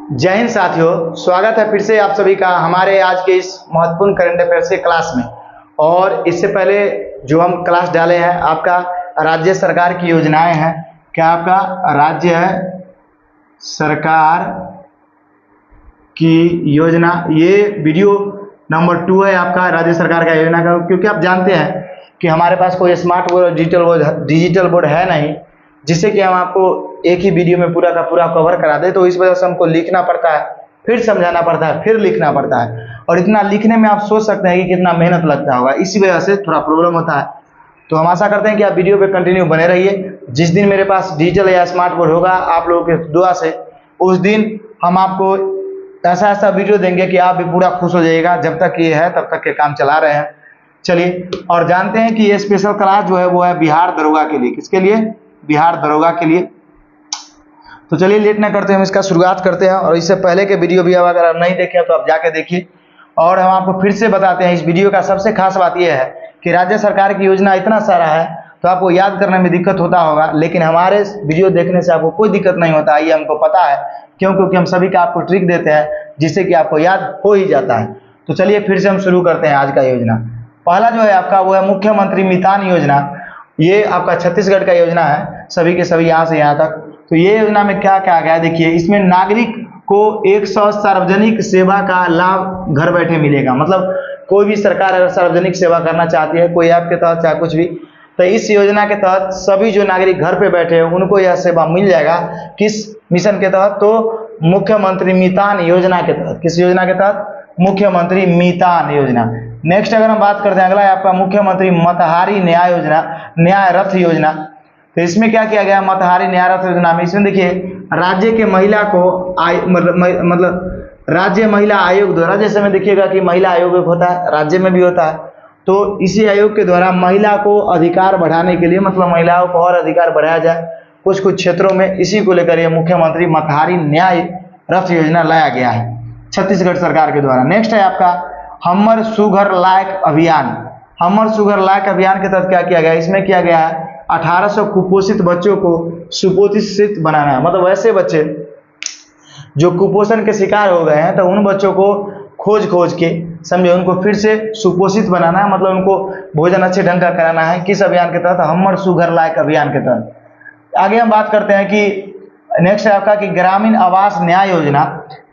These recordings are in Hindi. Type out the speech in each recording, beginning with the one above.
जय हिंद साथियों, स्वागत है फिर से आप सभी का हमारे आज के इस महत्वपूर्ण करंट अफेयर्स के क्लास में। और इससे पहले जो हम क्लास डाले हैं आपका राज्य सरकार की योजनाएं हैं। क्या आपका राज्य सरकार की योजना, ये वीडियो नंबर 2 है आपका राज्य सरकार का योजना का। क्योंकि आप जानते हैं कि हमारे पास कोई स्मार्ट बोर्ड डिजिटल बोर्ड है नहीं जिससे कि हम आपको एक ही वीडियो में पूरा का पूरा कवर करा दे। तो इस वजह से हमको लिखना पड़ता है, फिर समझाना पड़ता है, फिर लिखना पड़ता है। और इतना लिखने में आप सोच सकते हैं कि कितना मेहनत लगता होगा, इसी वजह से थोड़ा प्रॉब्लम होता है। तो हम आशा करते हैं कि आप वीडियो पे कंटिन्यू बने रहिए। जिस दिन मेरे पास डिजिटल या स्मार्ट बोर्ड होगा आप लोगों के दुआ से, उस दिन हम आपको ऐसा ऐसा वीडियो देंगे कि आप भी पूरा खुश हो जाइएगा। जब तक ये है तब तक के काम चला रहे हैं। चलिए, और जानते हैं कि ये स्पेशल क्लास जो है वो है बिहार दरोगा के लिए। किसके लिए? बिहार दरोगा के लिए। तो चलिए लेट ना करते हैं, हम इसका शुरुआत करते हैं। और इससे पहले के वीडियो भी अगर आप नहीं देखे तो आप जाके देखिए। और हम आपको फिर से बताते हैं, इस वीडियो का सबसे खास बात यह है कि राज्य सरकार की योजना इतना सारा है तो आपको याद करने में दिक्कत होता होगा, लेकिन हमारे वीडियो देखने से आपको कोई दिक्कत नहीं होता। ये हमको पता है, क्यों? क्योंकि हम सभी का आपको ट्रिक देते हैं जिससे कि आपको याद हो ही जाता है। तो चलिए फिर से हम शुरू करते हैं आज का योजना। पहला जो है आपका वो है मुख्यमंत्री मितान योजना। ये आपका छत्तीसगढ़ का योजना है, सभी के सभी यहाँ से यहाँ तक। तो ये योजना में क्या क्या गया देखिए, इसमें नागरिक को 100 सार्वजनिक सेवा का लाभ घर बैठे मिलेगा। मतलब कोई भी सरकार अगर सार्वजनिक सेवा करना चाहती है, कोई ऐप के तहत चाहे कुछ भी, तो इस योजना के तहत सभी जो नागरिक घर पे बैठे हैं उनको यह सेवा मिल जाएगा। किस मिशन के तहत? तो मुख्यमंत्री मितान योजना के तहत। किस योजना के तहत? मुख्यमंत्री मितान योजना। नेक्स्ट अगर हम बात करते हैं, अगला है आपका मुख्यमंत्री मतहारी न्याय योजना, न्याय रथ योजना। तो इसमें क्या किया गया? मतहारी न्याय रथ योजना में इसमें देखिए राज्य के महिला को मतलब राज्य महिला आयोग द्वारा, जैसे में देखिएगा कि महिला आयोग होता है, राज्य में भी होता है। तो इसी आयोग के द्वारा महिला को अधिकार बढ़ाने के लिए, मतलब महिलाओं को और अधिकार बढ़ाया जाए कुछ कुछ क्षेत्रों में, इसी को लेकर यह मुख्यमंत्री मतहारी न्याय रथ योजना लाया गया है छत्तीसगढ़ सरकार के द्वारा। नेक्स्ट है आपका हमर सुघर लायक अभियान। हमर सुघर लायक अभियान के तहत क्या किया गया? इसमें किया गया है 1800 कुपोषित बच्चों को सुपोषित बनाना है। मतलब वैसे बच्चे जो कुपोषण के शिकार हो गए हैं तो उन बच्चों को खोज के समझे उनको फिर से सुपोषित बनाना है, मतलब उनको भोजन अच्छे ढंग का कराना है। किस अभियान के तहत? हमर सुघर लायक अभियान के तहत। आगे हम बात करते हैं कि नेक्स्ट है आपका कि ग्रामीण आवास न्याय योजना।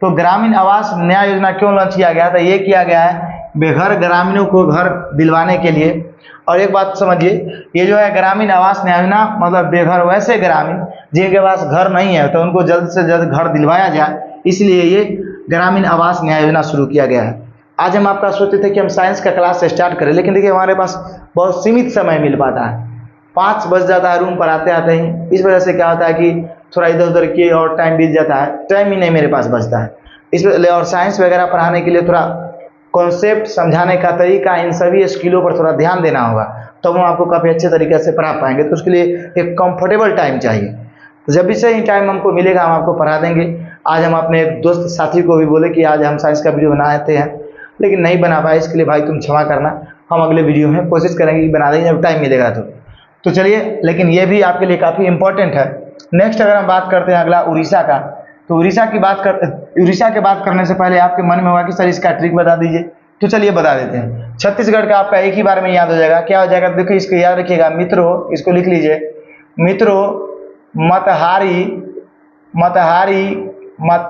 तो ग्रामीण आवास न्याय योजना क्यों लॉन्च किया गया था? ये किया गया है बेघर ग्रामीणों को घर दिलवाने के लिए। और एक बात समझिए, ये जो है ग्रामीण आवास न्याय योजना, मतलब बेघर वैसे ग्रामीण जिनके पास घर नहीं है तो उनको जल्द से जल्द घर दिलवाया जाए, इसलिए ये ग्रामीण आवास न्याय योजना शुरू किया गया है। आज हम आपका सोचते थे कि हम साइंस का क्लास स्टार्ट करें, लेकिन देखिए हमारे पास बहुत सीमित समय मिल पाता है। 5 बज जाता है रूम पर आते आते ही। इस वजह से क्या होता है कि थोड़ा इधर उधर की और टाइम बीत जाता है, टाइम ही नहीं मेरे पास बचता है। इसलिए और साइंस वगैरह पढ़ाने के लिए थोड़ा कॉन्सेप्ट समझाने का तरीका, इन सभी स्किलों पर थोड़ा ध्यान देना होगा, तो हम आपको काफ़ी अच्छे तरीके से पढ़ा पाएंगे। तो उसके लिए एक कंफर्टेबल टाइम चाहिए। तो जब भी सही टाइम हमको मिलेगा हम आपको पढ़ा देंगे। आज हम अपने एक दोस्त साथी को भी बोले कि आज हम साइंस का वीडियो बनाते हैं, लेकिन नहीं बना पाए, इसके लिए भाई तुम क्षमा करना। हम अगले वीडियो में कोशिश करेंगे कि बना देंगे जब टाइम मिलेगा तो चलिए, लेकिन ये भी आपके लिए काफ़ी इंपॉर्टेंट है। नेक्स्ट अगर हम बात करते हैं अगला उड़ीसा का, तो उड़ीसा की बात करने से पहले आपके मन में होगा कि सर इसका ट्रिक बता दीजिए। तो चलिए बता देते हैं। छत्तीसगढ़ का आपका एक ही बार में याद हो जाएगा। क्या हो जाएगा? देखिए इसको याद रखिएगा मित्रों, इसको लिख लीजिए मित्रों।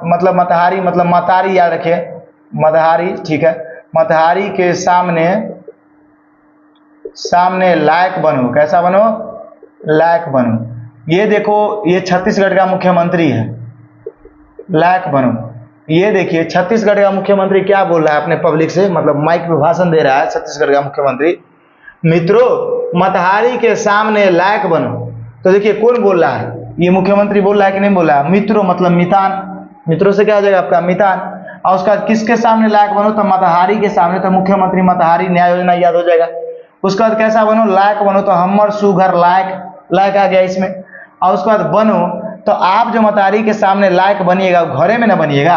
मतलब मतारी याद रखिए, मतारी, ठीक है। मतारी के सामने लायक बनो। कैसा बनो? लायक बनो। ये देखो, ये छत्तीसगढ़ का मुख्यमंत्री है, लायक बनो। ये देखिए छत्तीसगढ़ का मुख्यमंत्री क्या बोल रहा है अपने पब्लिक से, मतलब माइक पे भाषण दे रहा है छत्तीसगढ़ का मुख्यमंत्री। मित्रों मतहारी के सामने लायक बनो। तो देखिए कौन बोल रहा है? ये मुख्यमंत्री बोल रहा है कि नहीं बोल रहा है? मित्रों मतलब मितान, मित्रों से क्या हो जाएगा आपका? मितान। और उसका किसके सामने लायक बनो? तो मतहारी के सामने, तो मुख्यमंत्री मतहारी न्याय योजना याद हो जाएगा। उसके बाद कैसा बनो? लायक बनो। तो हमर सुघर लायक आ गया इसमें। और उसके बाद बनो, तो आप जो मतारी के सामने लायक बनिएगा घरे में ना बनिएगा,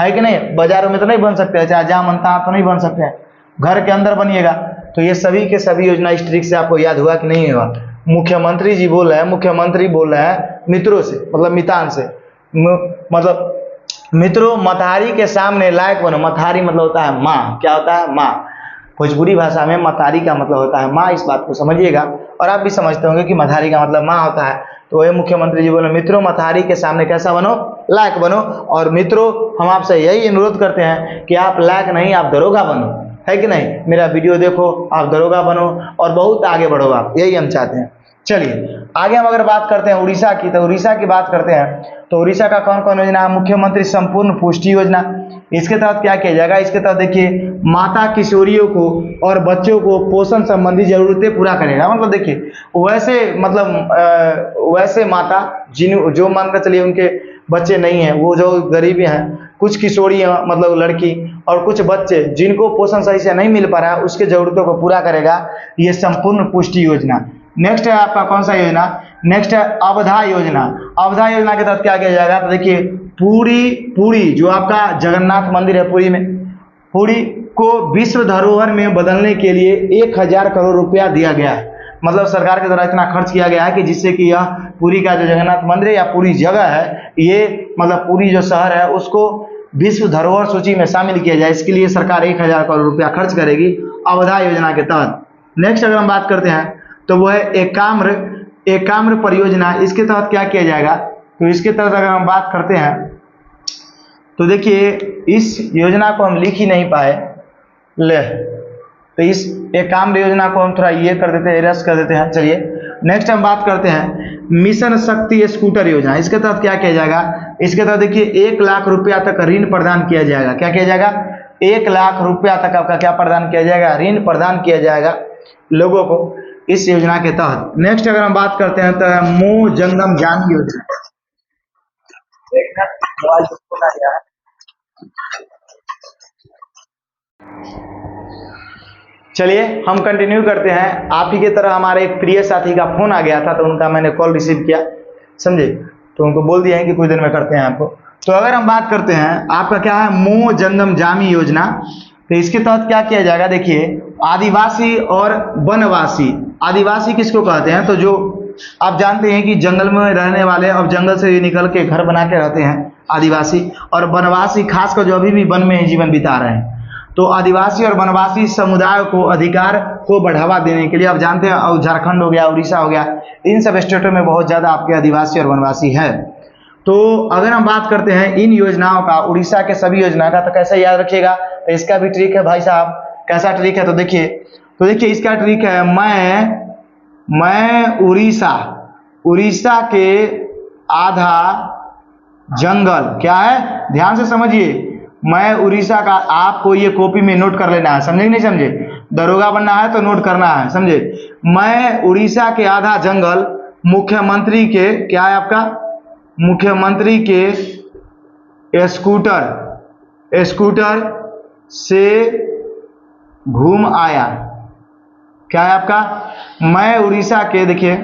है कि नहीं? बाजारों में तो नहीं बन सकते, चाहे जहाँ मनता आप तो नहीं बन सकते हैं, घर के अंदर बनिएगा। तो ये सभी के सभी योजना इस ट्रिक से आपको याद हुआ कि नहीं हुआ? मुख्यमंत्री बोल रहे हैं मित्रों से, मतलब मितान से, मतलब मित्रों मतारी के सामने लायक बनो। मतारी मतलब होता है माँ। क्या होता है? माँ। भोजपुरी भाषा में मतारी का मतलब होता है माँ। इस बात को समझिएगा। और आप भी समझते होंगे कि मतारी का मतलब माँ होता है। तो वही मुख्यमंत्री जी बोले मित्रों मतारी के सामने कैसा बनो? लायक बनो। और मित्रों हम आपसे यही अनुरोध करते हैं कि आप लायक नहीं, आप दरोगा बनो, है कि नहीं? मेरा वीडियो देखो, आप दरोगा बनो और बहुत आगे बढ़ो आप, यही हम चाहते हैं। चलिए आगे हम अगर बात करते हैं उड़ीसा की, तो उड़ीसा की बात करते हैं तो उड़ीसा का कौन कौन योजना है? मुख्यमंत्री संपूर्ण पुष्टि योजना। इसके तहत क्या किया जाएगा? इसके तहत देखिए माता किशोरियों को और बच्चों को पोषण संबंधी जरूरतें पूरा करेगा। मतलब देखिए वैसे वैसे माता जिन जो मानकर चलिए उनके बच्चे नहीं हैं, वो जो गरीबी हैं, कुछ किशोरियाँ मतलब लड़की और कुछ बच्चे जिनको पोषण सही से नहीं मिल पा रहा है, उसके जरूरतों को पूरा करेगा ये संपूर्ण पुष्टि योजना। नेक्स्ट है आपका कौन सा योजना? नेक्स्ट है अवधा योजना। अवधा योजना के तहत क्या किया जाएगा? तो देखिए पुरी जो आपका जगन्नाथ मंदिर है पुरी में, पुरी को विश्व धरोहर में बदलने के लिए 1000 करोड़ रुपया दिया गया है। मतलब सरकार के द्वारा इतना खर्च किया गया है कि जिससे कि यह पुरी का जो जगन्नाथ मंदिर है या पूरी जगह है, ये मतलब पूरी जो शहर है उसको विश्व धरोहर सूची में शामिल किया जाए। इसके लिए सरकार 1000 करोड़ रुपया खर्च करेगी अवधा योजना के तहत। नेक्स्ट अगर हम बात करते हैं तो वो है एकाम्र परियोजना। इसके तहत क्या किया जाएगा? तो इसके तहत अगर हम बात करते हैं तो देखिए इस योजना को हम लिख ही नहीं पाए ले, तो इस एकाम्र योजना को हम थोड़ा ये कर देते हैं, रस कर देते हैं। चलिए नेक्स्ट हम बात करते हैं मिशन शक्ति स्कूटर योजना। इसके तहत क्या किया जाएगा? इसके तहत देखिए 1 लाख रुपया तक ऋण प्रदान किया जाएगा। क्या किया जाएगा? 1 लाख रुपया तक आपका क्या प्रदान किया जाएगा? ऋण प्रदान किया जाएगा लोगों को इस योजना के तहत। नेक्स्ट अगर हम बात करते हैं तो मोह जंगम ज्ञान योजना। चलिए हम कंटिन्यू करते हैं। आप ही की तरह हमारे एक प्रिय साथी का फोन आ गया था तो उनका मैंने कॉल रिसीव किया, समझे, तो उनको बोल दिया है कि कुछ दिन में करते हैं आपको। तो अगर हम बात करते हैं आपका क्या है मोह जंगम जामी योजना, तो इसके तहत क्या किया जाएगा? देखिए आदिवासी और वनवासी। आदिवासी किसको कहते हैं? तो जो आप जानते हैं कि जंगल में रहने वाले और जंगल से निकल के घर बना के रहते हैं आदिवासी, और वनवासी खासकर जो अभी भी वन में ही जीवन बिता रहे हैं। तो आदिवासी और वनवासी समुदाय को अधिकार को बढ़ावा देने के लिए आप जानते हैं और झारखंड हो गया, उड़ीसा हो गया, इन सब स्टेटों में बहुत ज़्यादा आपके आदिवासी और वनवासी है। तो अगर हम बात करते हैं इन योजनाओं का, उड़ीसा के सभी योजना का, तो कैसे याद रखिएगा? तो इसका भी ट्रिक है भाई साहब। कैसा ट्रिक है? तो देखिए इसका ट्रिक है मैं उड़ीसा के आधा जंगल, क्या है ध्यान से समझिए, मैं उड़ीसा का, आपको ये कॉपी में नोट कर लेना है, समझे कि नहीं समझे? दरोगा बनना है तो नोट करना है, समझे। मैं उड़ीसा के आधा जंगल मुख्यमंत्री के, क्या है आपका, मुख्यमंत्री के स्कूटर से घूम आया। क्या है आपका? मैं उड़ीसा के, देखिए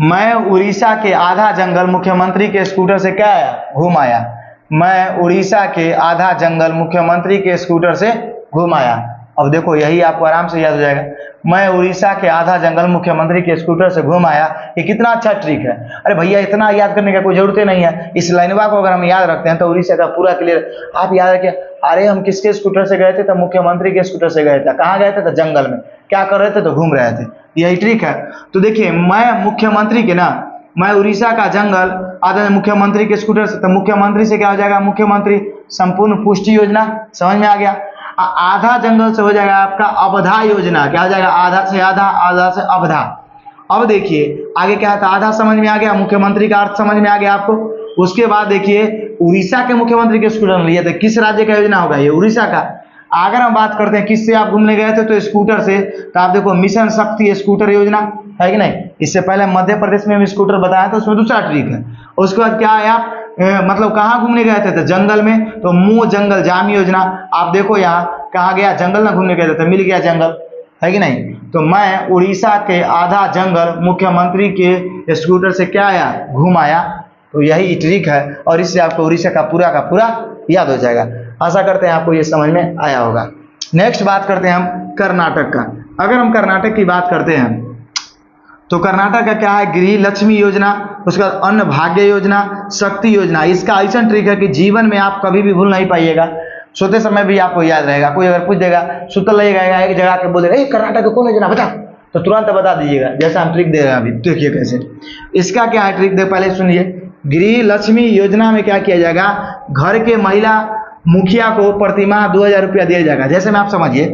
मैं उड़ीसा के आधा जंगल मुख्यमंत्री के स्कूटर से क्या आया? घूम आया। मैं उड़ीसा के आधा जंगल मुख्यमंत्री के स्कूटर से घूम आया। अब देखो यही आपको आराम से याद हो जाएगा, मैं उड़ीसा के आधा जंगल मुख्यमंत्री के स्कूटर से घूम आया। ये कितना अच्छा ट्रिक है। अरे भैया इतना याद करने का कोई जरूरत नहीं है। इस लाइनवा को अगर हम याद रखते हैं तो उड़ीसा का पूरा क्लियर आप याद रखिए। अरे हम किसके स्कूटर से गए थे? तो मुख्यमंत्री के स्कूटर से गए थे। कहाँ गए थे? तो जंगल में। क्या कर रहे थे? तो घूम रहे थे। यही ट्रिक है। तो देखिए मैं मुख्यमंत्री के ना, मैं उड़ीसा का जंगल आधा मुख्यमंत्री के स्कूटर से, तो मुख्यमंत्री से क्या हो जाएगा? मुख्यमंत्री संपूर्ण पुष्टि योजना। समझ में आ गया? आधा जंगल से हो जाएगा आपका अवधा योजना। क्या हो जाएगा? आधा से आधा, आधा से अवधा। अब देखिए आगे क्या था? आधा समझ में आ गया, मुख्यमंत्री का अर्थ समझ में आ गया आपको। उसके बाद देखिए उड़ीसा के मुख्यमंत्री के स्कूटर लिए थे, किस राज्य का योजना होगा? ये उड़ीसा का। अगर हम बात करते हैं किससे आप घूमने गए थे, तो स्कूटर से, तो आप देखो मिशन शक्ति स्कूटर योजना है कि नहीं। इससे पहले मध्य प्रदेश में भी स्कूटर बताया था, उसमें दूसरा ट्रिक है। उसके बाद क्या है आप मतलब कहाँ घूमने गए थे? तो जंगल में, तो मोह जंगल जाम योजना। आप देखो यहाँ कहाँ गया? जंगल में घूमने गए थे तो मिल गया जंगल, है कि नहीं। तो मैं उड़ीसा के आधा जंगल मुख्यमंत्री के स्कूटर से क्या आया? घूम आया। तो यही ट्रिक है और इससे आपको उड़ीसा का पूरा याद हो जाएगा। आशा करते हैं आपको ये समझ में आया होगा। नेक्स्ट बात करते हैं हम कर्नाटक का। अगर हम कर्नाटक की बात करते हैं तो कर्नाटक का क्या है, गृह लक्ष्मी योजना, उसके बाद अन्न भाग्य योजना, शक्ति योजना। इसका ऐसा ट्रिक है कि जीवन में आप कभी भी भूल नहीं पाइएगा, सोते समय भी आपको याद रहेगा। कोई अगर पूछ देगा, सुतल रहेगा एक जगह के बोलेगा कर्नाटक का कौन योजना बता, तो तुरंत बता दीजिएगा, जैसा हम ट्रिक दे रहे हैं अभी। देखिए कैसे, इसका क्या है ट्रिक, देख पहले सुनिए। गृह लक्ष्मी योजना में क्या किया जाएगा, घर के महिला मुखिया को प्रतिमाह 2000 रुपया दिया जाएगा। जैसे में आप समझिए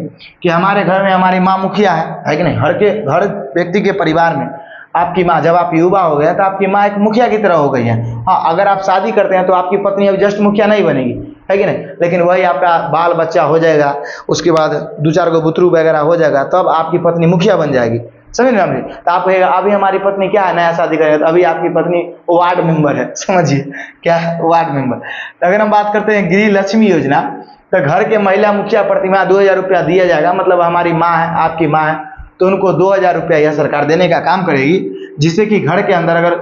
कि हमारे घर में हमारी माँ मुखिया है कि नहीं, हर व्यक्ति के परिवार में आपकी माँ, जब आप युवा हो गए तो आपकी माँ एक मुखिया की तरह हो गई है। हाँ, अगर आप शादी करते हैं तो आपकी पत्नी अब जस्ट मुखिया नहीं बनेगी, है कि नहीं, लेकिन वही आपका बाल बच्चा हो जाएगा, उसके बाद 2-4 गो बुतरू वगैरह हो जाएगा, तब आपकी पत्नी मुखिया बन जाएगी। समझ रहे हैं? तो आप कहेगा अभी हमारी पत्नी क्या है, नया शादी करेगा तो अभी आपकी पत्नी वार्ड मेंबर है। समझिए क्या है, वार्ड मेंबर। तो अगर हम बात करते हैं गृह लक्ष्मी योजना, तो घर के महिला मुखिया प्रतिमाह 2000 रुपया दिया जाएगा। मतलब हमारी माँ है, आपकी माँ है, तो उनको 2000 रुपया यह सरकार देने का काम करेगी, जिससे कि घर के अंदर अगर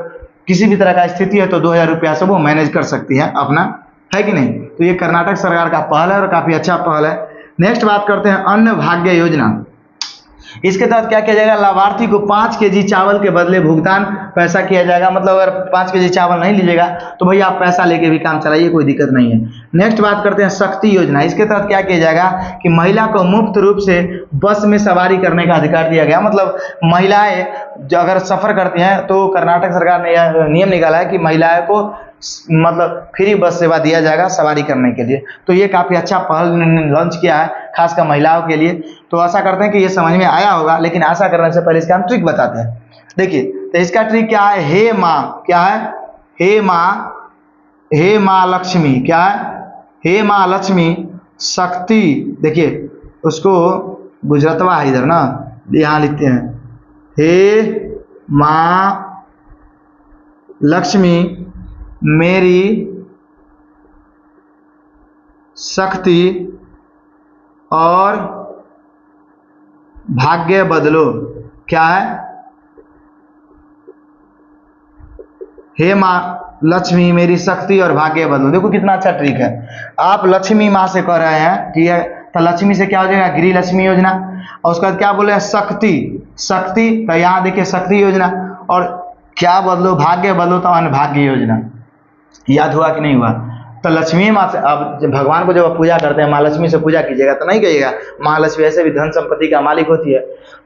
किसी भी तरह का स्थिति है तो 2000 रुपया से वो मैनेज कर सकती है अपना, है कि नहीं। तो ये कर्नाटक सरकार का पहल है और काफी अच्छा पहल है। नेक्स्ट बात करते हैं अन्न भाग्य योजना। इसके तहत क्या किया जाएगा, लाभार्थी को 5 केजी चावल के बदले भुगतान पैसा किया जाएगा। मतलब अगर 5 केजी चावल नहीं लीजिएगा तो भैया आप पैसा लेके भी काम चलाइए, कोई दिक्कत नहीं है। नेक्स्ट बात करते हैं शक्ति योजना। इसके तहत क्या किया जाएगा कि महिला को मुफ्त रूप से बस में सवारी करने का अधिकार दिया गया। मतलब महिलाएं जो अगर सफर करती हैं तो कर्नाटक सरकार ने यह नियम निकाला है कि महिलाएं को मतलब फ्री बस सेवा दिया जाएगा सवारी करने के लिए। तो ये काफी अच्छा पहल लॉन्च किया है खासकर महिलाओं के लिए। तो आशा करते हैं कि ये समझ में आया होगा, लेकिन आशा करने से पहले इसका हम ट्रिक बताते हैं। देखिए, तो इसका ट्रिक क्या है, हे माँ, क्या है, हे माँ लक्ष्मी, क्या है, हे माँ लक्ष्मी शक्ति। देखिए उसको गुजरतवा है इधर ना, यहाँ लिखते हैं, हे माँ लक्ष्मी मेरी शक्ति और भाग्य बदलो। क्या है, हे माँ लक्ष्मी मेरी शक्ति और भाग्य बदलो। देखो कितना अच्छा ट्रिक है। आप लक्ष्मी माँ से कह रहे हैं, ठीक है, तो लक्ष्मी से क्या हो जाएगा, गृह लक्ष्मी योजना, और उसके बाद क्या बोले, शक्ति, तो यहाँ देखिए शक्ति योजना, और क्या बदलो, भाग्य बदलो, तो अन्न भाग्य योजना। याद हुआ कि नहीं हुआ। तो लक्ष्मी माँ से, अब जब भगवान को जब आप पूजा करते हैं, माँ लक्ष्मी से पूजा कीजिएगा तो नहीं कहिएगा माँ लक्ष्मी ऐसे भी धन संपत्ति का मालिक होती है।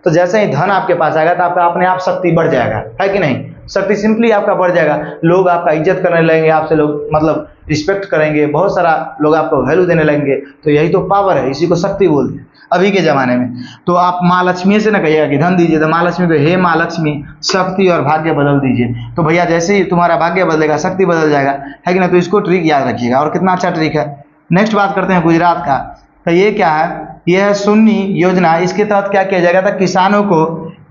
तो जैसे ही धन आपके पास आएगा तो आपका अपने आप शक्ति बढ़ जाएगा, है कि नहीं। शक्ति सिंपली आपका बढ़ जाएगा, लोग आपका इज्जत करने लगेंगे, आपसे लोग मतलब रिस्पेक्ट करेंगे, बहुत सारा लोग आपको वैल्यू देने लगेंगे। तो यही तो पावर है, इसी को शक्ति बोलते हैं अभी के ज़माने में। तो आप माँ लक्ष्मी से ना कहिएगा कि धन दीजिए, तो माँ लक्ष्मी को हे माँ लक्ष्मी शक्ति और भाग्य बदल दीजिए। तो भैया जैसे ही तुम्हारा भाग्य बदलेगा शक्ति बदल जाएगा, है कि ना। तो इसको ट्रिक याद रखिएगा, और कितना अच्छा ट्रिक है। नेक्स्ट बात करते हैं गुजरात का। तो ये क्या है, ये है सुन्नी योजना। इसके तहत क्या किया जाएगा था, किसानों को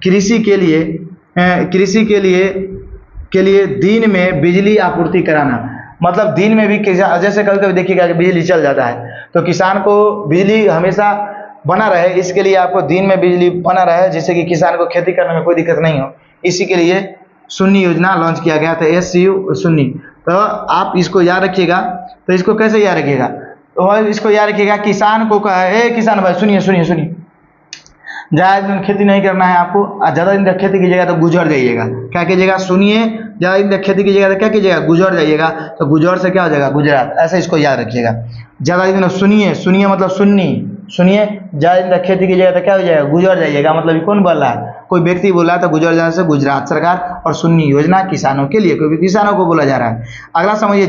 कृषि के लिए दिन में बिजली आपूर्ति कराना। मतलब दिन में भी जैसे कभी कभी देखिएगा कि बिजली चल जाता है, तो किसान को बिजली हमेशा बना रहे, इसके लिए आपको दिन में बिजली बना रहे, जिससे कि किसान को खेती करने में कोई दिक्कत नहीं हो। इसी के लिए सुन्नी योजना लॉन्च किया गया था, SU सुन्नी। तो आप इसको याद रखिएगा। तो इसको कैसे याद रखिएगा, तो इसको याद रखिएगा, किसान को कहे, किसान भाई सुनिए, ज़्यादा दिन खेती नहीं करना है आपको, ज़्यादा दिन तक खेती कीजिएगा तो गुजर जाइएगा। क्या कीजिएगा, सुनिए, ज़्यादा दिन तक खेती कीजिएगा तो क्या कीजिएगा, गुजर जाइएगा। तो गुजर से क्या हो जाएगा, गुजरात। ऐसे इसको याद रखिएगा। ज़्यादा दिन सुनिए मतलब सुनिए, ज़्यादा दिन तक खेती कीजिएगा तो क्या हो जाएगा, गुजर जाइएगा। मतलब कौन बोल रहा है, कोई व्यक्ति बोल रहा है। तो गुजर जाने से गुजरात सरकार, और सुन्नी योजना किसानों के लिए, क्योंकि किसानों को बोला जा रहा है। अगला समझिए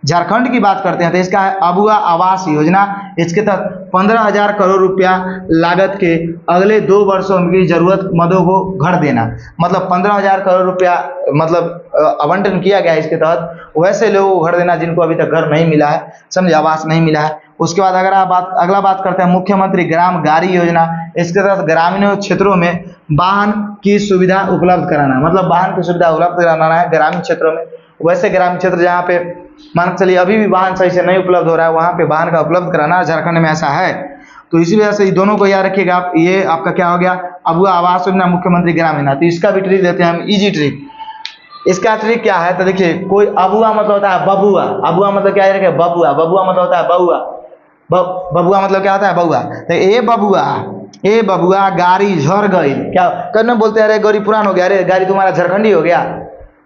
झारखंड की बात करते हैं। तो इसका है अबुआ आवास योजना। इसके तहत 15,000 करोड़ रुपया लागत के अगले 2 वर्षों की जरूरतमंदों को घर देना। मतलब 15,000 करोड़ रुपया मतलब आवंटन किया गया है इसके तहत, वैसे लोगों को घर देना जिनको अभी तक घर नहीं मिला है, समझे, आवास नहीं मिला है। उसके बाद अगला बात करते हैं मुख्यमंत्री ग्राम गाड़ी योजना। इसके तहत ग्रामीण क्षेत्रों में वाहन की सुविधा उपलब्ध कराना। मतलब वाहन की सुविधा उपलब्ध कराना है ग्रामीण क्षेत्रों में। वैसे ग्रामीण क्षेत्र जहाँ पे मान के चलिए अभी भी वाहन सही से नहीं उपलब्ध हो रहा है, वहाँ पे वाहन का उपलब्ध कराना। झारखंड में ऐसा है, तो इसी वजह से दोनों को याद रखिएगा आप। ये आपका क्या हो गया, अबुआ आवास योजना, मुख्यमंत्री ग्रामीण। तो इसका भी ट्रिक देते हैं हम, इजी ट्रिक। इसका ट्रिक क्या है, तो देखिए, कोई अबुआ मतलब होता है बबुआ। अबुआ मतलब क्या है, बबुआ मतलब होता है बउआ। बबुआ मतलब क्या होता है, बउआ। तो ए बबुआ, ए बबुआ गाड़ी झड़ गई, क्या करना बोलते हैं, अरे गौरी पुरान हो गया, अरे गाड़ी तुम्हारा झारखंडी हो गया,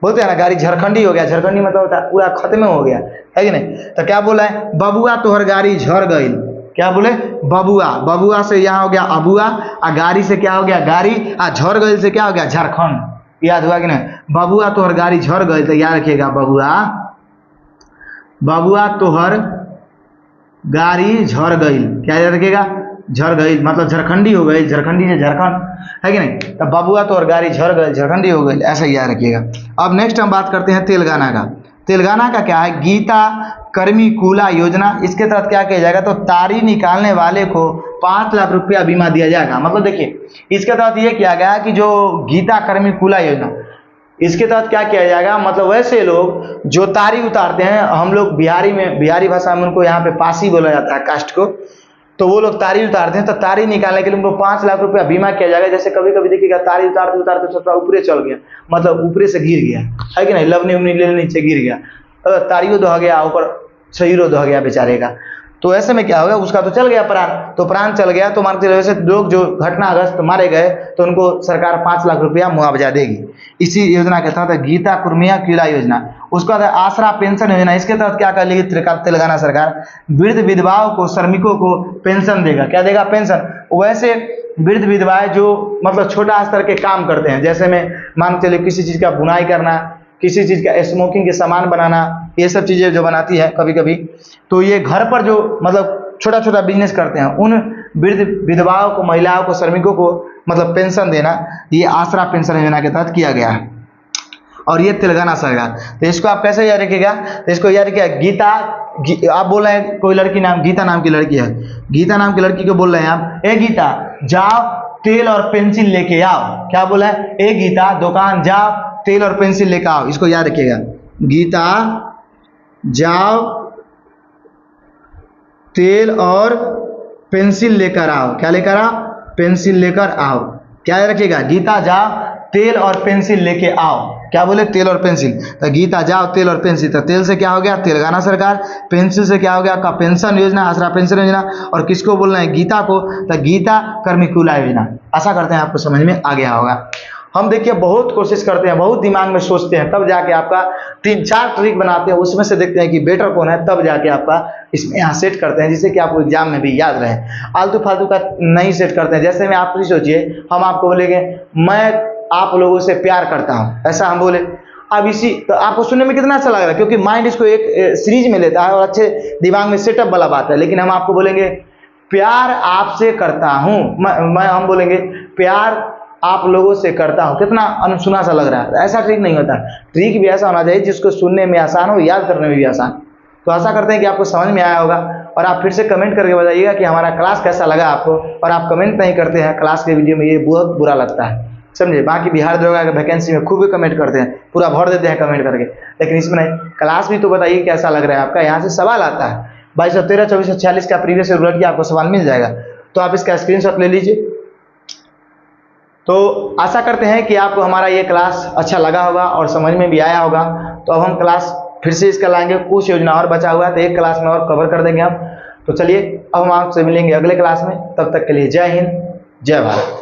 बोलते हैं ना गाड़ी झारखंडी हो गया, झारखंडी मतलब होता है पूरा खत्म हो गया, है कि नहीं। तो क्या बोला है, बबुआ तोहर गाड़ी झड़ गई, क्या बोले, बबुआ, बबुआ से यहाँ हो गया अबुआ, आ गाड़ी से क्या हो गया गाड़ी, आ झड़ गई से क्या हो गया झारखंड, याद हुआ कि नहीं। बबुआ तोहर गाड़ी झड़ गई, तो याद रखिएगा बबुआ, बबुआ तोहर गाड़ी झड़ गई, क्या याद रखिएगा, झड़ गई मतलब झारखंडी हो गई, झारखंडी से झारखंड, है कि नहीं। तो बबुआ तो और गाड़ी झड़ गई, झारखंडी हो गई, ऐसा ही याद रखिएगा। अब नेक्स्ट हम बात करते हैं तेलंगाना का। तेलंगाना का क्या है, गीता कर्मिकुला योजना, इसके तहत क्या किया जाएगा, तो तारी निकालने वाले को 5 लाख रुपया बीमा दिया जाएगा। मतलब देखिए इसके तहत ये किया गया कि जो गीता कर्मिकुला योजना, इसके तहत क्या किया जाएगा, मतलब वैसे लोग जो तारी उतारते हैं, हम लोग बिहारी में, बिहारी भाषा में उनको यहाँ पे पासी बोला जाता है कास्ट को, तो वो लोग तारी उतारते हैं, तो तारी निकालने के लिए उनको 5 लाख रुपया बीमा किया जाएगा। जैसे कभी कभी देखिएगा तारी उतारते उतारते छोटा ऊपरे चल गया, मतलब ऊपरे से गिर गया, है कि नहीं, लवनी उमनी ले नीचे गिर गया, तारियों दह गया, ऊपर शरीरों दह गया बेचारे का, तो ऐसे में क्या होगा, उसका तो चल गया प्राण, तो प्राण चल गया तो मानते वैसे लोग जो घटनाग्रस्त मारे गए तो उनको सरकार 5 लाख रुपया मुआवजा देगी। इसी योजना के तहत गीता कुर्मिया किला योजना, उसका आसरा पेंशन योजना, इसके तहत क्या कर लेगी तेलंगाना सरकार, वृद्ध विधवाओं को, श्रमिकों को पेंशन देगा, क्या देगा, पेंशन। वैसे वृद्ध विधवाएं जो मतलब छोटा स्तर के काम करते हैं, जैसे में मान के चलिए किसी चीज़ का बुनाई करना, किसी चीज़ का स्मोकिंग के सामान बनाना, ये सब चीज़ें जो बनाती है कभी कभी, तो ये घर पर जो मतलब छोटा छोटा बिजनेस करते हैं, उन वृद्ध विधवाओं को, महिलाओं को, श्रमिकों को मतलब पेंशन देना, ये आसरा पेंशन योजना के तहत किया गया है, और ये तेलंगाना सरकार। तो इसको आप कैसे याद रखिएगा, तो इसको याद रखिएगा गीता, आप बोल रहे हैं कोई लड़की नाम, गीता नाम की लड़की है, गीता नाम की लड़की को बोल रहे हैं आप, ए गीता जाओ तेल और पेंसिल लेके आओ, क्या बोला है, ए गीता दुकान जाओ तेल और पेंसिल लेकर आओ, इसको याद रखिएगा, गीता जाओ तेल और पेंसिल लेकर आओ, क्या लेकर आओ, पेंसिल लेकर आओ, क्या याद रखिएगा, गीता जाओ तेल और पेंसिल लेके आओ, क्या बोले, तेल और पेंसिल। तो गीता जाओ तेल और पेंसिल, तो तेल से क्या हो गया तेलंगाना सरकार, पेंसिल से क्या हो गया आपका पेंशन योजना, आसरा पेंशन योजना, और किसको बोलना है, गीता को, तो गीता कर्मिकुला योजना। आशा करते हैं आपको समझ में आ गया होगा। हम देखिए बहुत कोशिश करते हैं, बहुत दिमाग में सोचते हैं, तब जाके आपका 3-4 ट्रिक बनाते हैं, उसमें से देखते हैं कि बेटर कौन है, तब जाके आपका इसमें यहाँ सेट करते हैं, जिससे कि आपको एग्जाम में भी याद रहे। आलतू फालतू का नहीं सेट करते हैं। जैसे में आप भी सोचिए, हम आपको बोलेंगे मैं आप लोगों से प्यार करता हूँ, ऐसा हम बोले, अब इसी तो आपको सुनने में कितना अच्छा लग रहा है, क्योंकि माइंड इसको एक सीरीज में लेता है और अच्छे दिमाग में सेटअप वाला बात है। लेकिन हम आपको बोलेंगे प्यार आपसे करता हूँ, मैं हम बोलेंगे प्यार आप लोगों से करता हूँ, कितना अनसुना सा लग रहा है। ऐसा ट्रिक नहीं होता, ट्रिक भी ऐसा होना चाहिए जिसको सुनने में आसान हो, याद करने में भी आसान। तो आशा करते हैं कि आपको समझ में आया होगा, और आप फिर से कमेंट करके बताइएगा कि हमारा क्लास कैसा लगा आपको। और आप कमेंट नहीं करते हैं क्लास के वीडियो में, ये बहुत बुरा लगता है, समझे। बाकी बिहार दरोगा के वैकेंसी में खूब कमेंट करते हैं, पूरा भर देते हैं कमेंट करके, लेकिन इसमें नहीं। क्लास भी तो बताइए कैसा लग रहा है आपका। यहाँ से सवाल आता है 2213, 2446 का प्रीवियस ईयर उलट के आपको सवाल मिल जाएगा, तो आप इसका स्क्रीनशॉट ले लीजिए। तो आशा करते हैं कि आपको हमारा ये क्लास अच्छा लगा होगा और समझ में भी आया होगा। तो अब हम क्लास फिर से इसका लाएंगे, कुछ योजना और बचा हुआ है तो एक क्लास में और कवर कर देंगे हम। तो चलिए अब हम आपसे मिलेंगे अगले क्लास में, तब तक के लिए जय हिंद, जय भारत।